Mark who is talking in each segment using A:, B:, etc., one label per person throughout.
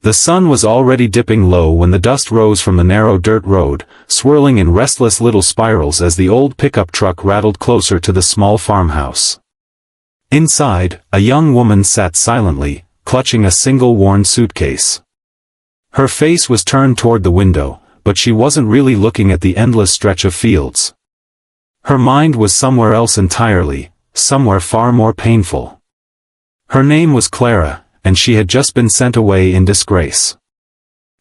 A: The sun was already dipping low when the dust rose from the narrow dirt road, swirling in restless little spirals as the old pickup truck rattled closer to the small farmhouse. Inside, a young woman sat silently, clutching a single worn suitcase. Her face was turned toward the window, but she wasn't really looking at the endless stretch of fields. Her mind was somewhere else entirely, somewhere far more painful. Her name was Clara, and she had just been sent away in disgrace.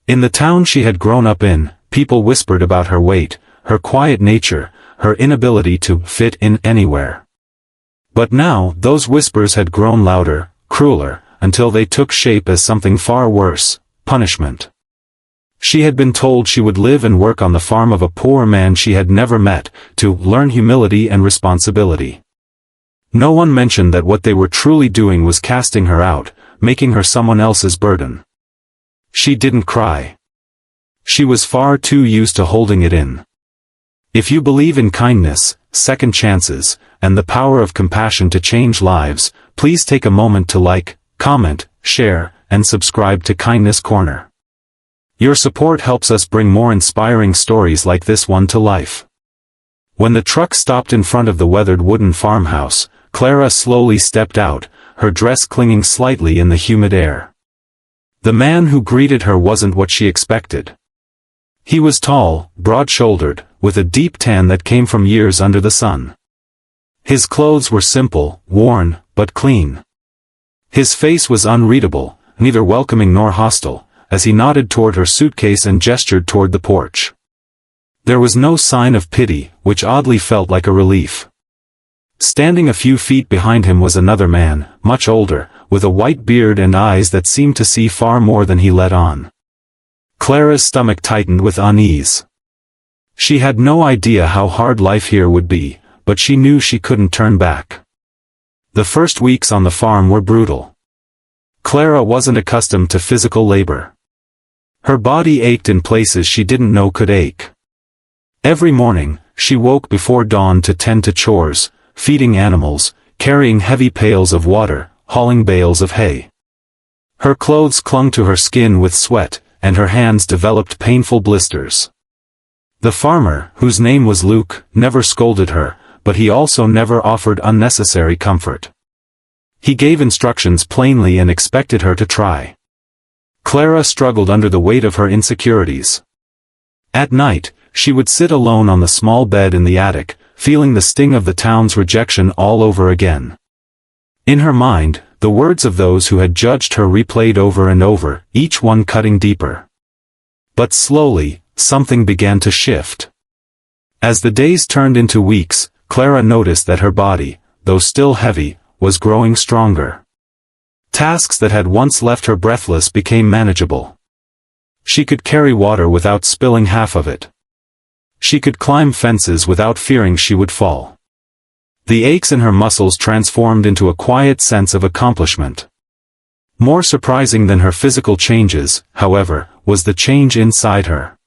A: In the town she had grown up in, people whispered about her weight, her quiet nature, her inability to fit in anywhere. But now, those whispers had grown louder, crueler, until they took shape as something far worse: punishment. She had been told she would live and work on the farm of a poor man she had never met, to learn humility and responsibility. No one mentioned that what they were truly doing was casting her out, making her someone else's burden. She didn't cry. She was far too used to holding it in. If you believe in kindness, second chances, and the power of compassion to change lives, please take a moment to like, comment, share, and subscribe to Kindness Corner. Your support helps us bring more inspiring stories like this one to life. When the truck stopped in front of the weathered wooden farmhouse, Clara slowly stepped out, her dress clinging slightly in the humid air. The man who greeted her wasn't what she expected. He was tall, broad-shouldered, with a deep tan that came from years under the sun. His clothes were simple, worn, but clean. His face was unreadable, neither welcoming nor hostile, as he nodded toward her suitcase and gestured toward the porch. There was no sign of pity, which oddly felt like a relief. Standing a few feet behind him was another man, much older, with a white beard and eyes that seemed to see far more than he let on. Clara's stomach tightened with unease. She had no idea how hard life here would be, but she knew she couldn't turn back. The first weeks on the farm were brutal. Clara wasn't accustomed to physical labor. Her body ached in places she didn't know could ache. Every morning, she woke before dawn to tend to chores, feeding animals, carrying heavy pails of water, hauling bales of hay. Her clothes clung to her skin with sweat, and her hands developed painful blisters. The farmer, whose name was Luke, never scolded her, but he also never offered unnecessary comfort. He gave instructions plainly and expected her to try. Clara struggled under the weight of her insecurities. At night, she would sit alone on the small bed in the attic, feeling the sting of the town's rejection all over again. In her mind, the words of those who had judged her replayed over and over, each one cutting deeper. But slowly, something began to shift. As the days turned into weeks, Clara noticed that her body, though still heavy, was growing stronger. Tasks that had once left her breathless became manageable. She could carry water without spilling half of it. She could climb fences without fearing she would fall. The aches in her muscles transformed into a quiet sense of accomplishment. More surprising than her physical changes, however, was the change inside her.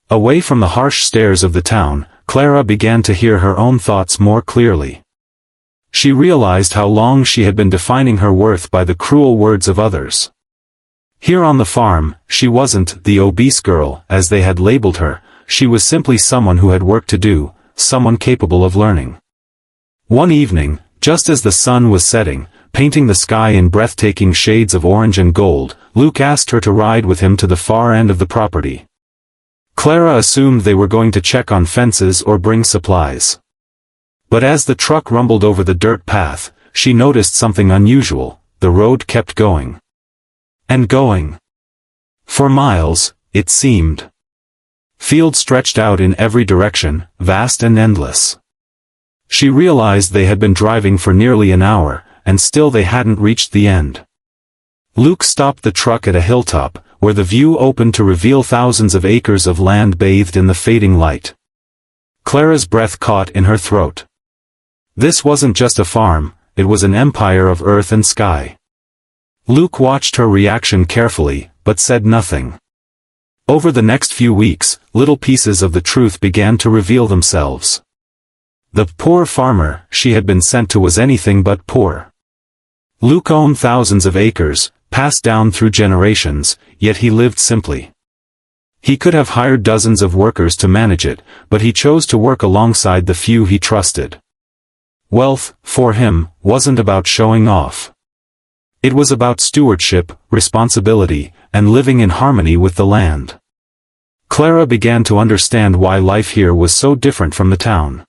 A: Away from the harsh stares of the town, Clara began to hear her own thoughts more clearly. She realized how long she had been defining her worth by the cruel words of others. Here on the farm, she wasn't the obese girl, as they had labeled her. She was simply someone who had work to do, someone capable of learning. One evening, just as the sun was setting, painting the sky in breathtaking shades of orange and gold, Luke asked her to ride with him to the far end of the property. Clara assumed they were going to check on fences or bring supplies. But as the truck rumbled over the dirt path, she noticed something unusual: the road kept going. And going. For miles, it seemed. Fields stretched out in every direction, vast and endless. She realized they had been driving for nearly an hour, and still they hadn't reached the end. Luke stopped the truck at a hilltop, where the view opened to reveal thousands of acres of land bathed in the fading light. Clara's breath caught in her throat. This wasn't just a farm, it was an empire of earth and sky. Luke watched her reaction carefully, but said nothing. Over the next few weeks, little pieces of the truth began to reveal themselves. The poor farmer she had been sent to was anything but poor. Luke owned thousands of acres, passed down through generations, yet he lived simply. He could have hired dozens of workers to manage it, but he chose to work alongside the few he trusted. Wealth, for him, wasn't about showing off. It was about stewardship, responsibility, and living in harmony with the land. Clara began to understand why life here was so different from the town.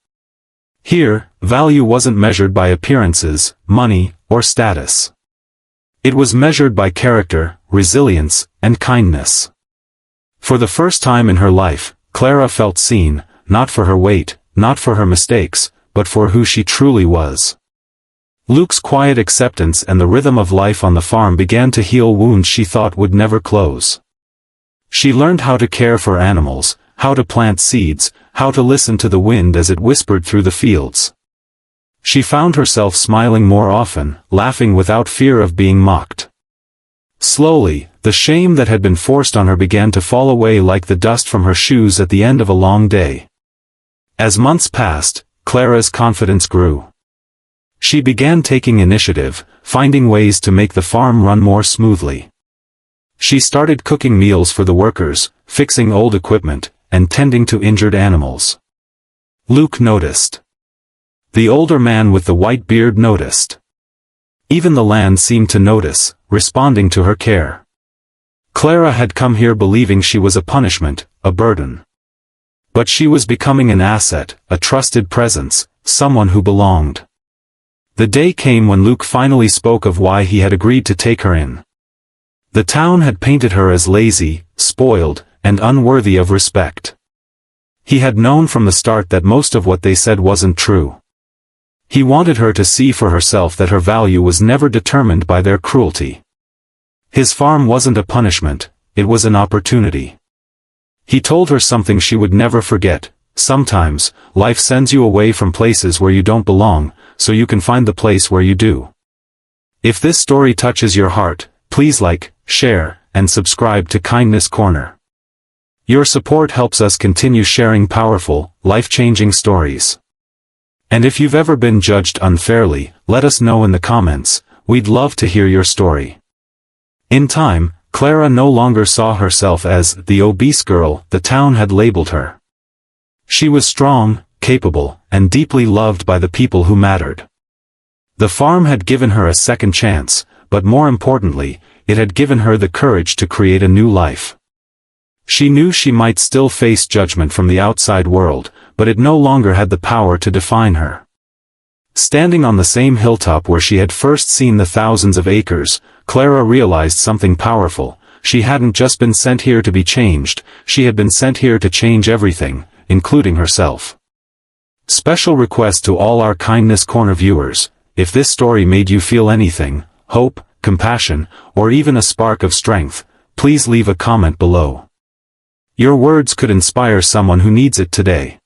A: Here, value wasn't measured by appearances, money, or status. It was measured by character, resilience, and kindness. For the first time in her life, Clara felt seen, not for her weight, not for her mistakes, but for who she truly was. Luke's quiet acceptance and the rhythm of life on the farm began to heal wounds she thought would never close. She learned how to care for animals, how to plant seeds, how to listen to the wind as it whispered through the fields. She found herself smiling more often, laughing without fear of being mocked. Slowly, the shame that had been forced on her began to fall away like the dust from her shoes at the end of a long day. As months passed, Clara's confidence grew. She began taking initiative, finding ways to make the farm run more smoothly. She started cooking meals for the workers, fixing old equipment, and tending to injured animals. Luke noticed. The older man with the white beard noticed. Even the land seemed to notice, responding to her care. Clara had come here believing she was a punishment, a burden. But she was becoming an asset, a trusted presence, someone who belonged. The day came when Luke finally spoke of why he had agreed to take her in. The town had painted her as lazy, spoiled, and unworthy of respect. He had known from the start that most of what they said wasn't true. He wanted her to see for herself that her value was never determined by their cruelty. His farm wasn't a punishment, it was an opportunity. He told her something she would never forget: sometimes, life sends you away from places where you don't belong, so you can find the place where you do. If this story touches your heart, please like, share, and subscribe to Kindness Corner. Your support helps us continue sharing powerful, life-changing stories. And if you've ever been judged unfairly, let us know in the comments. We'd love to hear your story. In time, Clara no longer saw herself as the obese girl the town had labeled her. She was strong, capable, and deeply loved by the people who mattered. The farm had given her a second chance, but more importantly, it had given her the courage to create a new life. She knew she might still face judgment from the outside world, but it no longer had the power to define her. Standing on the same hilltop where she had first seen the thousands of acres, Clara realized something powerful. She hadn't just been sent here to be changed, she had been sent here to change everything, including herself. Special request to all our Kindness Corner viewers: if this story made you feel anything, hope, compassion, or even a spark of strength, please leave a comment below. Your words could inspire someone who needs it today.